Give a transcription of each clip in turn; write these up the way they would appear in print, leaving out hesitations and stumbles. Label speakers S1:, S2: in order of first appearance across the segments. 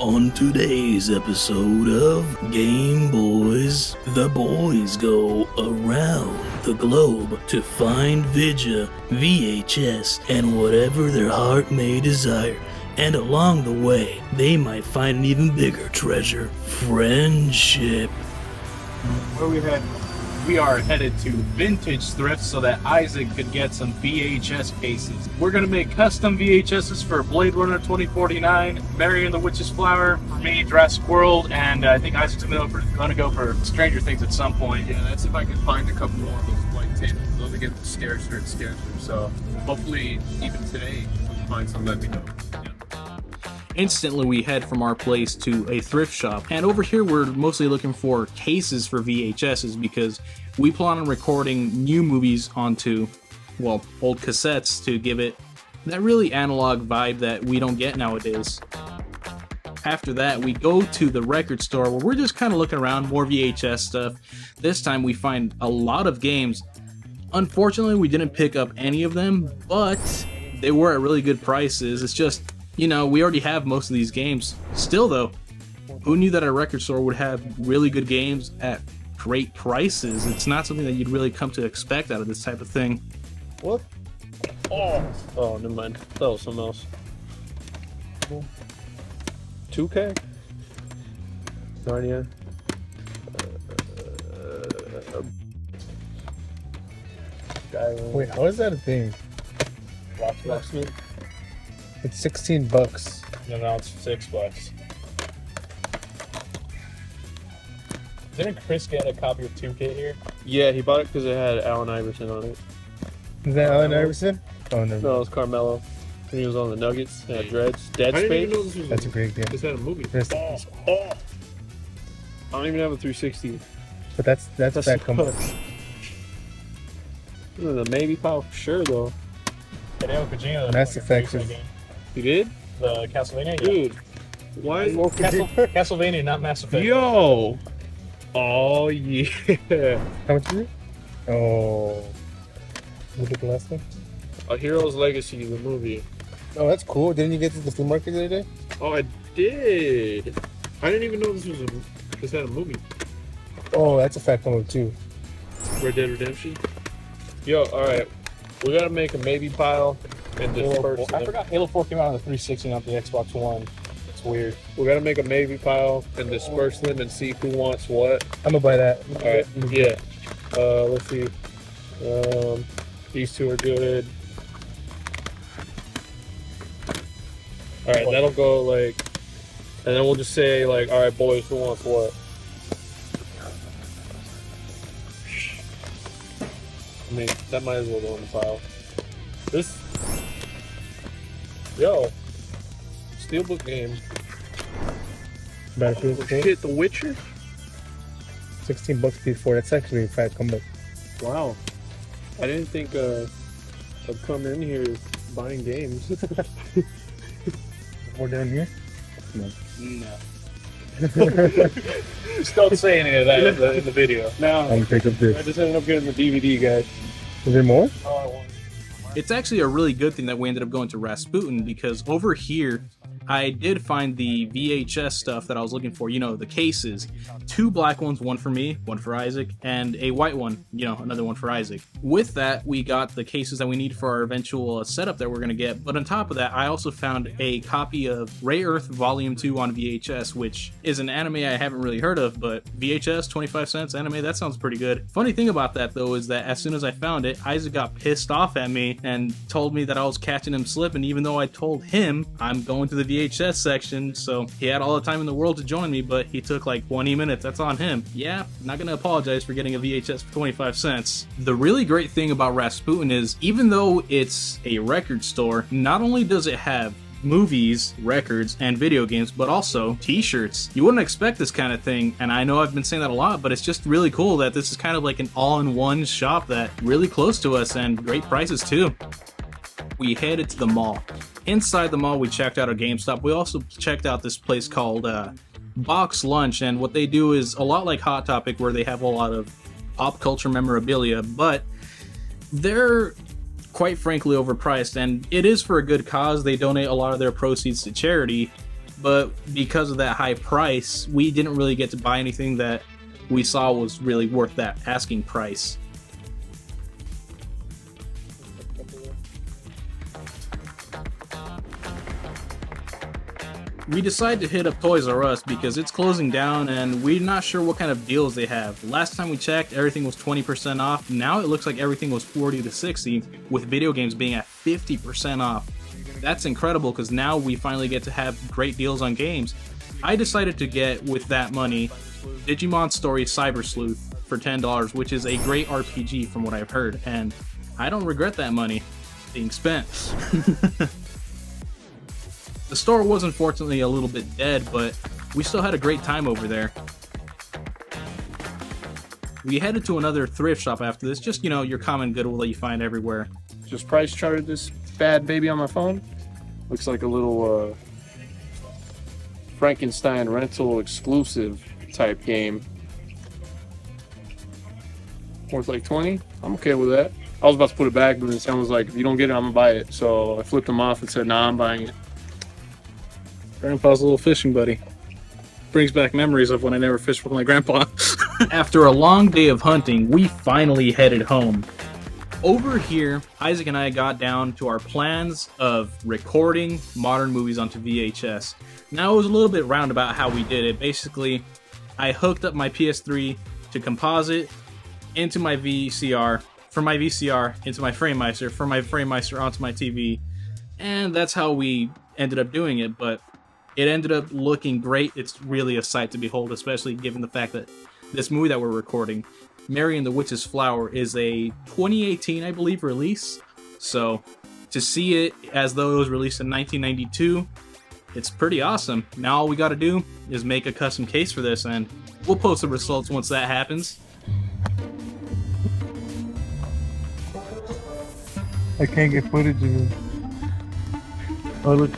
S1: On today's episode of GameBois, the boys go around the globe to find Vidya, VHS, and whatever their heart may desire. And along the way, they might find an even bigger treasure, friendship.
S2: We are headed to Vintage Thrift so that Isaac could get some VHS cases. We're going to make custom VHSs for Blade Runner 2049, Mary and the Witch's Flower, for me, Jurassic World, and I think Isaac's going to go for Stranger Things at some point.
S3: Yeah, that's if I can find a couple more of those white tapes. Those are getting scarcer and scarcer. So hopefully even today we can find some, let me know. Yeah.
S4: Instantly, we head from our place to a thrift shop, and over here we're mostly looking for cases for VHSs because we plan on recording new movies onto, well, old cassettes to give it that really analog vibe that we don't get nowadays. After that, we go to the record store where we're just kind of looking around, more VHS stuff. This time we find a lot of games. Unfortunately, we didn't pick up any of them, but they were at really good prices. It's just, you know, we already have most of these games. Still though, who knew that a record store would have really good games at great prices? It's not something that you'd really come to expect out of this type of thing.
S5: What? Oh, never mind. That was something else. 2K? Narnia.
S6: Wait, how is that a thing?
S5: Locksmith?
S6: It's $16.
S2: No, it's $6. Didn't Chris get a copy of 2K here?
S5: Yeah, he bought it because it had Allen Iverson on it.
S6: Is that Allen Iverson? Oh, no.
S5: No, it was Carmelo. And he was on the Nuggets. Had dreads. Dead
S3: I didn't even know
S5: Space.
S3: this was
S6: That's a great game.
S3: Is that a movie?
S6: That's-
S5: I don't even have a 360.
S6: But that's that comeback.
S5: The maybe pile for sure though.
S2: Hideo Kojima.
S6: Mass Effect is-
S5: You did?
S2: The Castlevania?
S5: Dude. Why?
S2: Castlevania, not Mass Effect.
S5: Yo! Oh yeah.
S6: How much is it? Oh. Look at the last one.
S5: A Hero's Legacy, the movie.
S6: Oh, that's cool. Didn't you get to the flea market the other day?
S5: Oh, I did. I didn't even know this had a movie.
S6: Oh, that's a fat comeback too.
S5: Red Dead Redemption. Yo, all right. We gotta make a maybe pile and disperse
S2: I
S5: them.
S2: forgot Halo 4 came out on the 360, not the Xbox One. It's weird.
S5: We gotta make a maybe pile and disperse them and see who wants what.
S6: I'm gonna buy that.
S5: All right. Yeah. Let's see. These two are good. All right, that'll go like, and then we'll just say like, all right, boys, who wants what? I mean, that might as well go in the pile. This, yo, Steelbook game.
S6: Battlefield
S5: Oh,
S6: 4.
S5: shit, The Witcher.
S6: $16 before. That's actually a fat comeback.
S5: Wow, I didn't think I'd come in here buying games.
S6: More down here.
S2: No. Just don't say any of that in the video.
S5: No,
S6: I'm gonna pick up
S5: I
S6: this.
S5: just ended up getting the DVD, guys.
S6: Is there more?
S4: It's actually a really good thing that we ended up going to Rasputin because over here I did find the VHS stuff that I was looking for, you know, the cases. 2 black ones, one for me, one for Isaac, and a white one, you know, another one for Isaac. With that, we got the cases that we need for our eventual setup that we're going to get. But on top of that, I also found a copy of Ray Earth Volume 2 on VHS, which is an anime I haven't really heard of, but VHS, 25 cents anime, that sounds pretty good. Funny thing about that, though, is that as soon as I found it, Isaac got pissed off at me and told me that I was catching him slipping, even though I told him I'm going to the VHS section, so he had all the time in the world to join me, but he took like 20 minutes. That's on him. Yeah, not gonna apologize for getting a VHS for 25 cents. The really great thing about Rasputin is, even though it's a record store, not only does it have movies, records, and video games, but also t-shirts. You wouldn't expect this kind of thing, and I know I've been saying that a lot, but it's just really cool that this is kind of like an all-in-one shop that really close to us and great prices too. We headed to the mall. Inside the mall, we checked out a GameStop. We also checked out this place called Box Lunch, and what they do is a lot like Hot Topic, where they have a lot of pop culture memorabilia, but they're quite frankly overpriced, and it is for a good cause. They donate a lot of their proceeds to charity, but because of that high price, we didn't really get to buy anything that we saw was really worth that asking price. We decided to hit up Toys R Us because it's closing down and we're not sure what kind of deals they have. Last time we checked, everything was 20% off. Now it looks like everything was 40 to 60, with video games being at 50% off. That's incredible because now we finally get to have great deals on games. I decided to get, with that money, Digimon Story Cyber Sleuth for $10, which is a great RPG from what I've heard, and I don't regret that money being spent. The store was unfortunately a little bit dead, but we still had a great time over there. We headed to another thrift shop after this, just, you know, your common Goodwill that you find everywhere.
S3: Just price charted this bad baby on my phone. Looks like a little Frankenstein rental exclusive type game. Worth like 20. I'm okay with that. I was about to put it back, but then someone was like, if you don't get it, I'm gonna buy it. So I flipped them off and said, nah, I'm buying it.
S4: Grandpa's little fishing buddy. Brings back memories of when I never fished with my grandpa. After a long day of hunting, we finally headed home. Over here, Isaac and I got down to our plans of recording modern movies onto VHS. Now, it was a little bit roundabout how we did it. Basically, I hooked up my PS3 to composite into my VCR, from my VCR into my FrameMeister, from my FrameMeister onto my TV, and that's how we ended up doing it, but it ended up looking great. It's really a sight to behold, especially given the fact that this movie that we're recording, Mary and the Witch's Flower, is a 2018, I believe, release. So to see it as though it was released in 1992, it's pretty awesome. Now all we got to do is make a custom case for this, and we'll post the results once that happens.
S6: I can't get footage of it. Oh, look.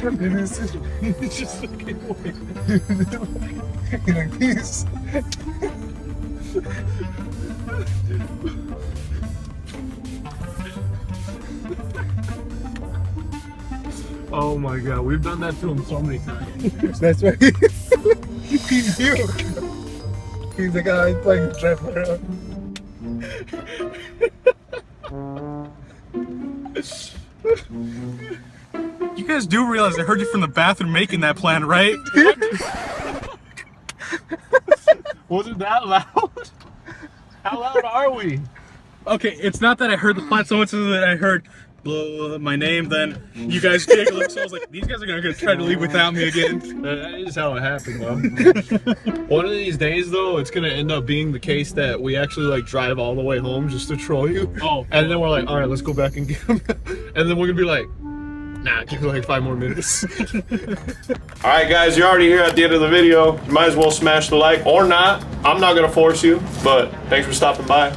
S5: It's just looking away.
S6: Like this.
S5: Oh my god, we've done that to him so many times.
S6: That's right. He's you. He's the guy playing trap around.
S4: You guys do realize I heard you from the bathroom making that plan, right?
S5: Was it that loud? How loud are we?
S4: Okay, it's not that I heard the plan so much as that I heard my name, then you guys giggling, so I was like, these guys are gonna try to leave without me again.
S5: That is how it happened, though. One of these days, though, it's gonna end up being the case that we actually like drive all the way home just to troll you.
S4: Oh.
S5: And then we're like, all right, let's go back and get him. And then we're gonna be like, nah, give me like 5 more minutes.
S7: All right, guys, you're already here at the end of the video. You might as well smash the like or not. I'm not gonna force you, but thanks for stopping by.